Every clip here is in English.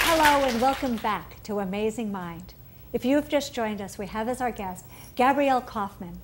Hello and welcome back to Amazing Mind. If you've just joined us, we have as our guest Gabrielle Kaufman.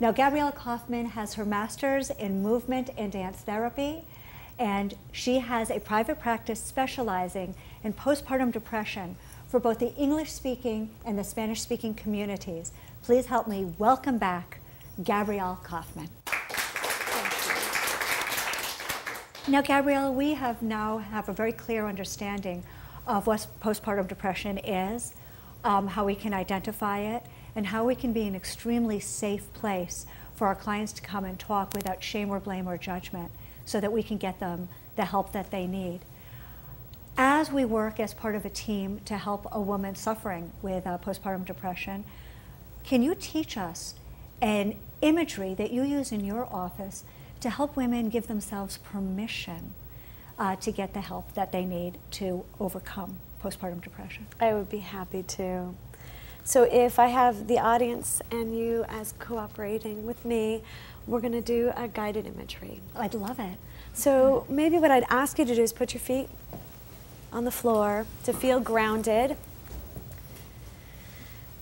Now, Gabrielle Kaufman has her master's in movement and dance therapy, and she has a private practice specializing in postpartum depression for both the English-speaking and the Spanish-speaking communities. Please help me welcome back Gabrielle Kaufman. Now, Gabrielle, we now have a very clear understanding of what postpartum depression is, how we can identify it, and how we can be an extremely safe place for our clients to come and talk without shame or blame or judgment, so that we can get them the help that they need. As we work as part of a team to help a woman suffering with postpartum depression, can you teach us an imagery that you use in your office to help women give themselves permission to get the help that they need to overcome postpartum depression? I would be happy to. So if I have the audience and you as cooperating with me, we're going to do a guided imagery. I'd love it. So maybe what I'd ask you to do is put your feet on the floor to feel grounded.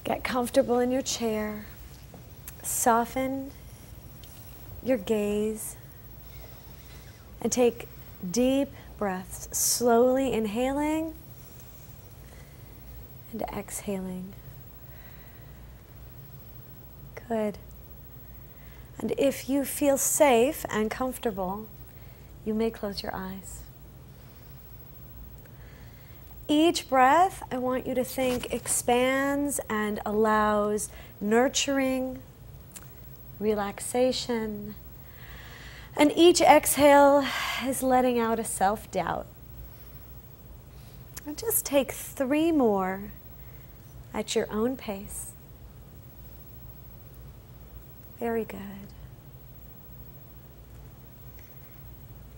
Get comfortable in your chair. Soften your gaze and take deep breaths, slowly inhaling and exhaling. Good. And if you feel safe and comfortable, you may close your eyes. Each breath, I want you to think, expands and allows nurturing, relaxation. And each exhale is letting out a self-doubt. And just take 3 more at your own pace. Very good.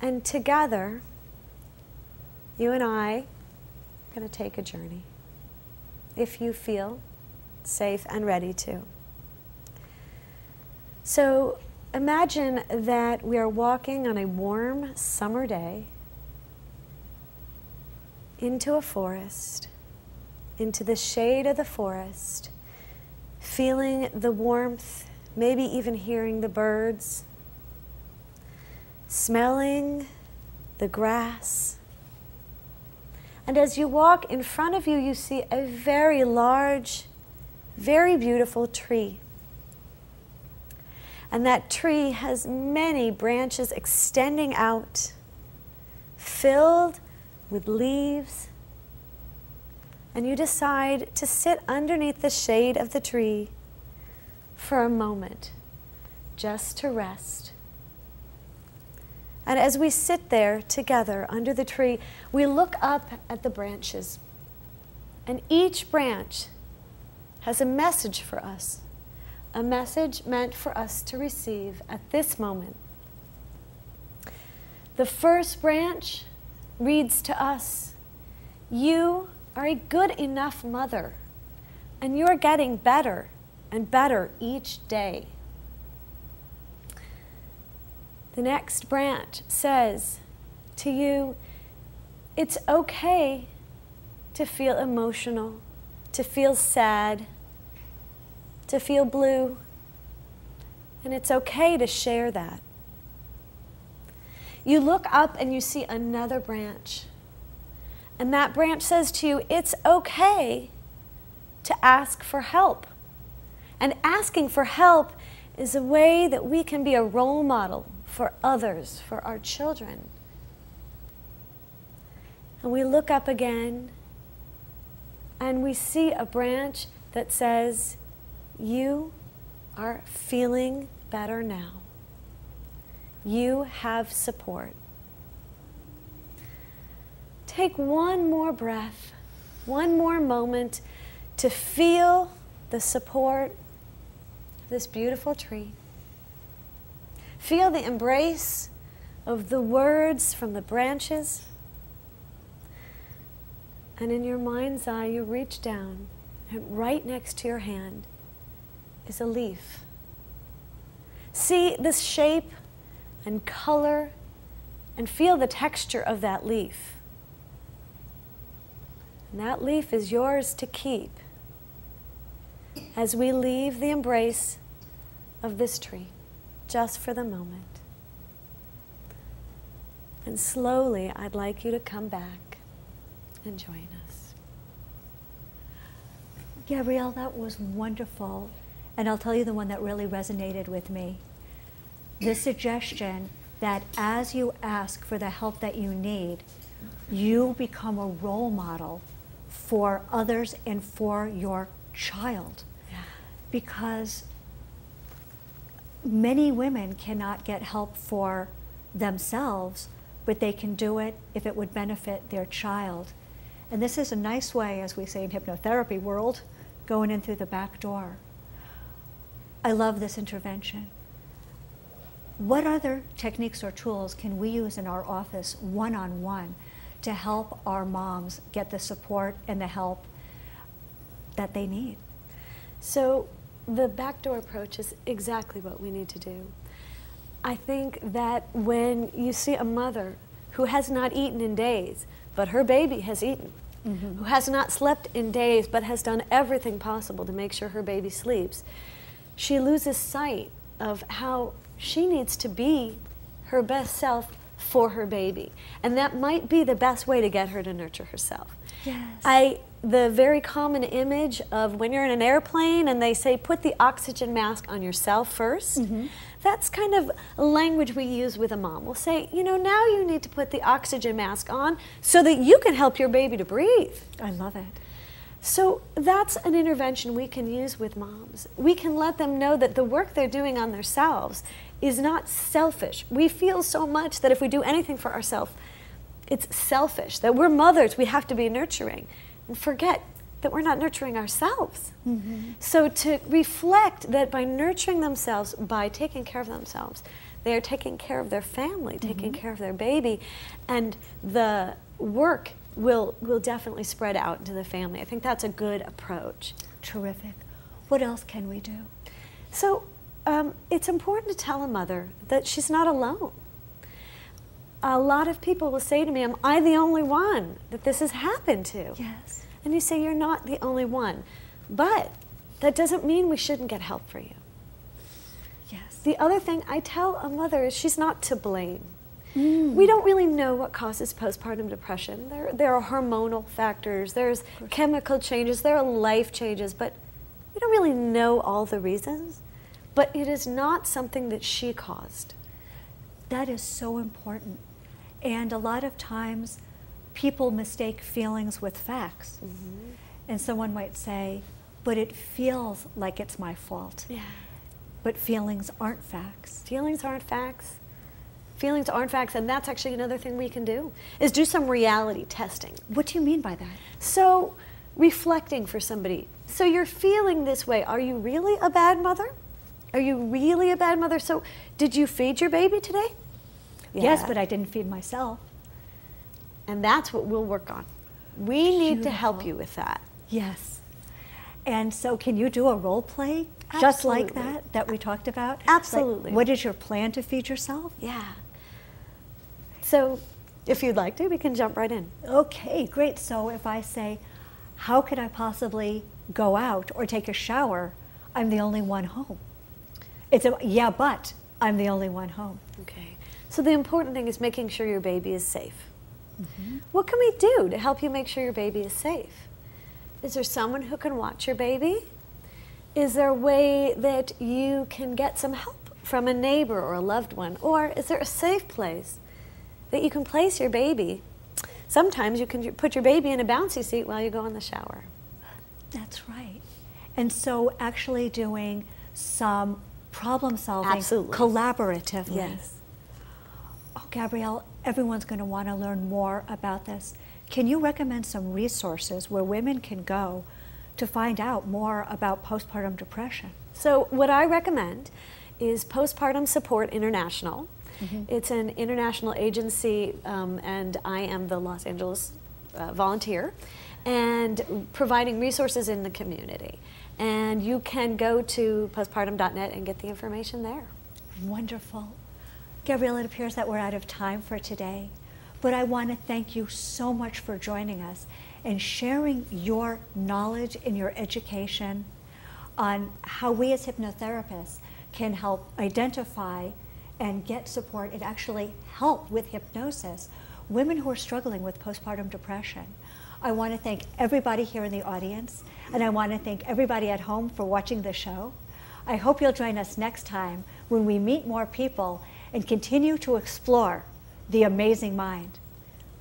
And together, you and I are going to take a journey, if you feel safe and ready to. So imagine that we are walking on a warm summer day into a forest, into the shade of the forest, feeling the warmth, maybe even hearing the birds, smelling the grass. And as you walk, in front of you, you see a very large, very beautiful tree. And that tree has many branches extending out, filled with leaves. And you decide to sit underneath the shade of the tree for a moment, just to rest. And as we sit there together under the tree, we look up at the branches. And each branch has a message for us. A message meant for us to receive at this moment. The first branch reads to us, "You are a good enough mother, and you're getting better and better each day." The next branch says to you, "It's okay to feel emotional, to feel sad, to feel blue, and it's okay to share that." You look up and you see another branch, and that branch says to you, "It's okay to ask for help." And asking for help is a way that we can be a role model for others, for our children. And we look up again, and we see a branch that says, "You are feeling better now. You have support." Take one more breath, one more moment to feel the support of this beautiful tree. Feel the embrace of the words from the branches. And in your mind's eye, you reach down, and right next to your hand is a leaf. See this shape and color and feel the texture of that leaf. And that leaf is yours to keep as we leave the embrace of this tree, just for the moment. And slowly, I'd like you to come back and join us. Gabrielle, that was wonderful. And I'll tell you the one that really resonated with me. The suggestion that as you ask for the help that you need, you become a role model for others and for your child. Yeah. Because many women cannot get help for themselves, but they can do it if it would benefit their child. And this is a nice way, as we say in hypnotherapy world, going in through the back door. I love this intervention. What other techniques or tools can we use in our office one-on-one to help our moms get the support and the help that they need? So the backdoor approach is exactly what we need to do. I think that when you see a mother who has not eaten in days, but her baby has eaten, who has not slept in days, but has done everything possible to make sure her baby sleeps, she loses sight of how she needs to be her best self for her baby. And that might be the best way to get her to nurture herself. Yes. The very common image of when you're in an airplane and they say, put the oxygen mask on yourself first, that's kind of language we use with a mom. We'll say, you know, now you need to put the oxygen mask on so that you can help your baby to breathe. I love it. So that's an intervention we can use with moms. We can let them know that the work they're doing on themselves is not selfish. We feel so much that if we do anything for ourselves, it's selfish, that we're mothers, we have to be nurturing, and forget that we're not nurturing ourselves. So to reflect that by nurturing themselves, by taking care of themselves, they are taking care of their family, taking care of their baby, and the work will definitely spread out into the family. I think that's a good approach. Terrific. What else can we do? So it's important to tell a mother that she's not alone. A lot of people will say to me, am I the only one that this has happened to? Yes. And you say, you're not the only one. But that doesn't mean we shouldn't get help for you. Yes. The other thing I tell a mother is she's not to blame. We don't really know what causes postpartum depression. There are hormonal factors, there's chemical changes, there are life changes, but we don't really know all the reasons. But it is not something that she caused. That is so important. And a lot of times people mistake feelings with facts. And someone might say, but it feels like it's my fault. Yeah. But feelings aren't facts. Feelings aren't facts. Feelings aren't facts, and that's actually another thing we can do, is do some reality testing. What do you mean by that? So, reflecting for somebody. So you're feeling this way. Are you really a bad mother? Are you really a bad mother? So, did you feed your baby today? Yes, but I didn't feed myself. And that's what we'll work on. We need to help you with that. Yes. And so can you do a role play just like that we talked about? Absolutely. Like, what is your plan to feed yourself? Yeah. So if you'd like to, we can jump right in. Okay, great. So if I say, how could I possibly go out or take a shower? I'm the only one home. It's a, yeah, but I'm the only one home. Okay. So the important thing is making sure your baby is safe. What can we do to help you make sure your baby is safe? Is there someone who can watch your baby? Is there a way that you can get some help from a neighbor or a loved one? Or is there a safe place that you can place your baby? Sometimes you can put your baby in a bouncy seat while you go in the shower. That's right. And so actually doing some problem solving collaboratively. Yes. Oh, Gabrielle, everyone's going to want to learn more about this. Can you recommend some resources where women can go to find out more about postpartum depression? So what I recommend is Postpartum Support International. It's an international agency, and I am the Los Angeles volunteer, and providing resources in the community. And you can go to postpartum.net and get the information there. Wonderful. Gabrielle, it appears that we're out of time for today. But I want to thank you so much for joining us and sharing your knowledge and your education on how we as hypnotherapists can help identify and get support and actually help with hypnosis women who are struggling with postpartum depression. I want to thank everybody here in the audience, and I want to thank everybody at home for watching the show. I hope you'll join us next time when we meet more people and continue to explore the amazing mind.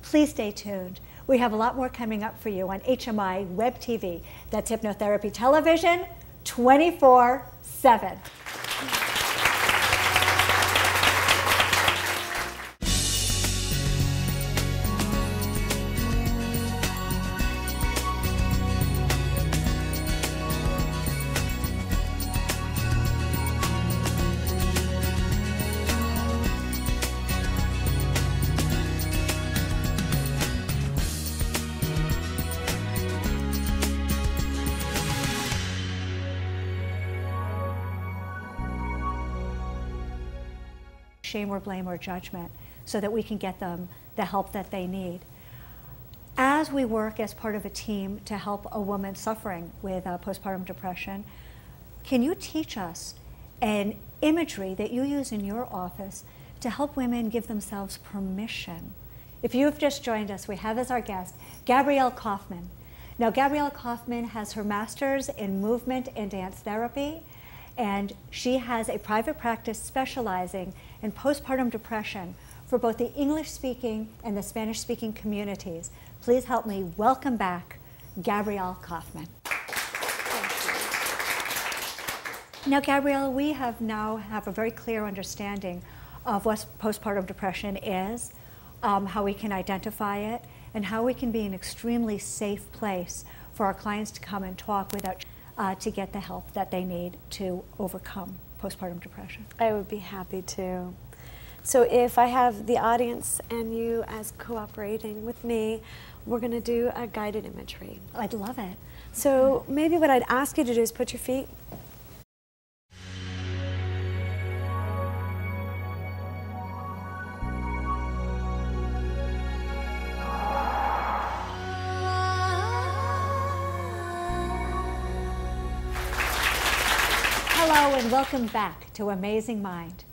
Please stay tuned. We have a lot more coming up for you on HMI Web TV. That's Hypnotherapy Television 24/7. Shame or blame or judgment so that we can get them the help that they need. As we work as part of a team to help a woman suffering with postpartum depression, can you teach us an imagery that you use in your office to help women give themselves permission? If you've just joined us, we have as our guest Gabrielle Kaufman. Now, Gabrielle Kaufman has her master's in movement and dance therapy, and she has a private practice specializing in postpartum depression for both the English-speaking and the Spanish-speaking communities. Please help me welcome back Gabrielle Kaufman. Now, Gabrielle, we now have a very clear understanding of what postpartum depression is, how we can identify it, and how we can be an extremely safe place for our clients to come and talk without to get the help that they need to overcome postpartum depression. I would be happy to. So if I have the audience and you as cooperating with me, we're going to do a guided imagery. I'd love it. So maybe what I'd ask you to do is put your feet. Hello and welcome back to Amazing Mind.